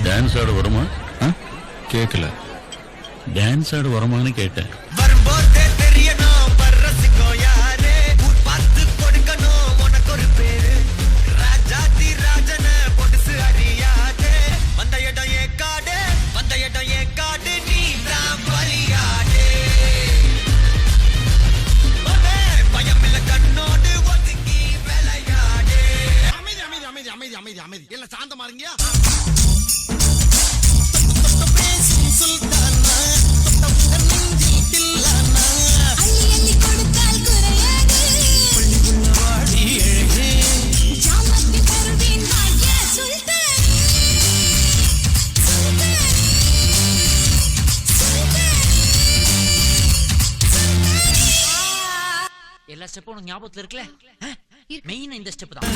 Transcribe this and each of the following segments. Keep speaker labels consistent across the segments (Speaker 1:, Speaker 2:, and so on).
Speaker 1: Dance ஆட வருமா? கேட்கல. டான்ஸ் ஆட வருமானு கேட்டேன்.
Speaker 2: சாந்தமா இருங்க.
Speaker 3: எல்லா ஸ்டெப்பும் உனக்கு ஞாபகத்துல இருக்குல்ல? மெயின் இந்த ஸ்டெப் தான்.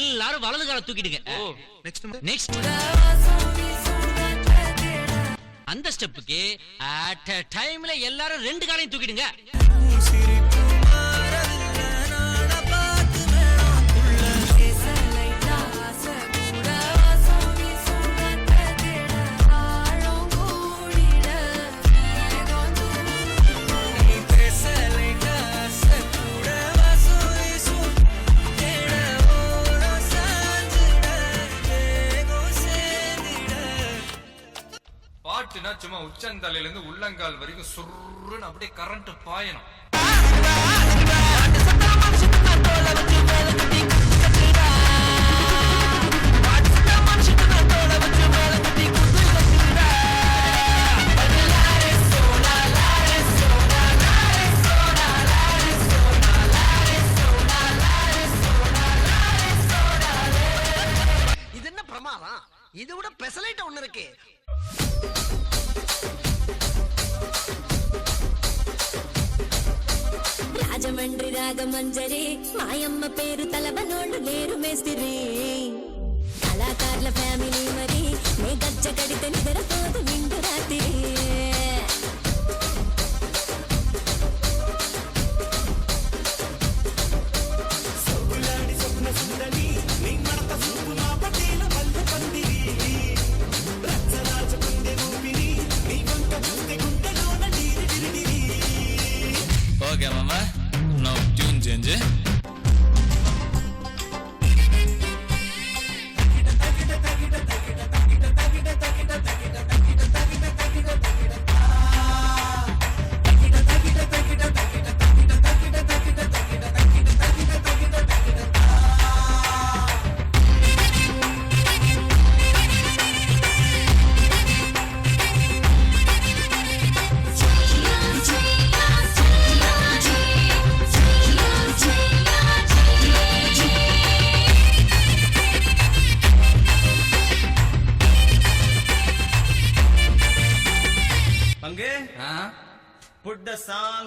Speaker 3: எல்லாரும் வலது கால தூக்கிடுங்க. நெக்ஸ்ட் அந்த ஸ்டெப்புக்கு அட் a டைம்ல எல்லாரும் ரெண்டு காலையும் தூக்கிடுங்க.
Speaker 4: பாட்டுனா சும்மா உச்சந்தலையில இருந்து உள்ளங்கால் வரைக்கும் சுருன்னு அப்படியே கரண்ட் பாயணும்.
Speaker 2: இது என்ன பிரமாதம்? இதை விட பெசலைட் ஒண்ணு இருக்கு.
Speaker 5: రాజమండ్రి రాగమంజరి మాయమ్మ పేరు తలవనోళ్ళు లేరు మేస్తిరి కళాకారుల ఫ్యామిలీ మరి నే గజ్జ కడితే నిద్రపోదు నిండు రాత్రి
Speaker 4: ஓகே மாமா, நான் tune change.
Speaker 2: Put the song.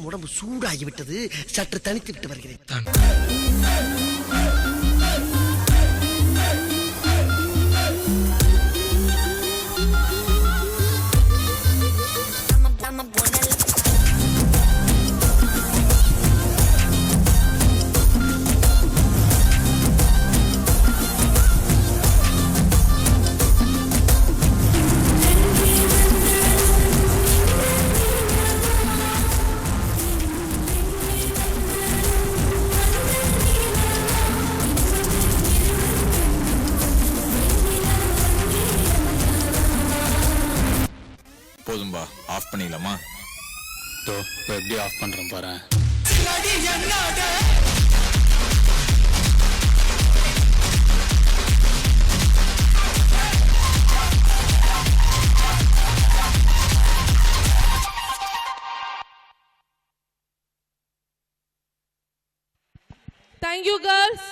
Speaker 2: உடம்பு சூடாகிவிட்டது, சற்று தனித்து விட்டு வருகிறேன்.
Speaker 6: ஆஃப் பண்ணிடலாமா?
Speaker 1: தோ இப்போ எப்படி ஆஃப் பண்றேன் பாரு.
Speaker 7: Thank you, girls.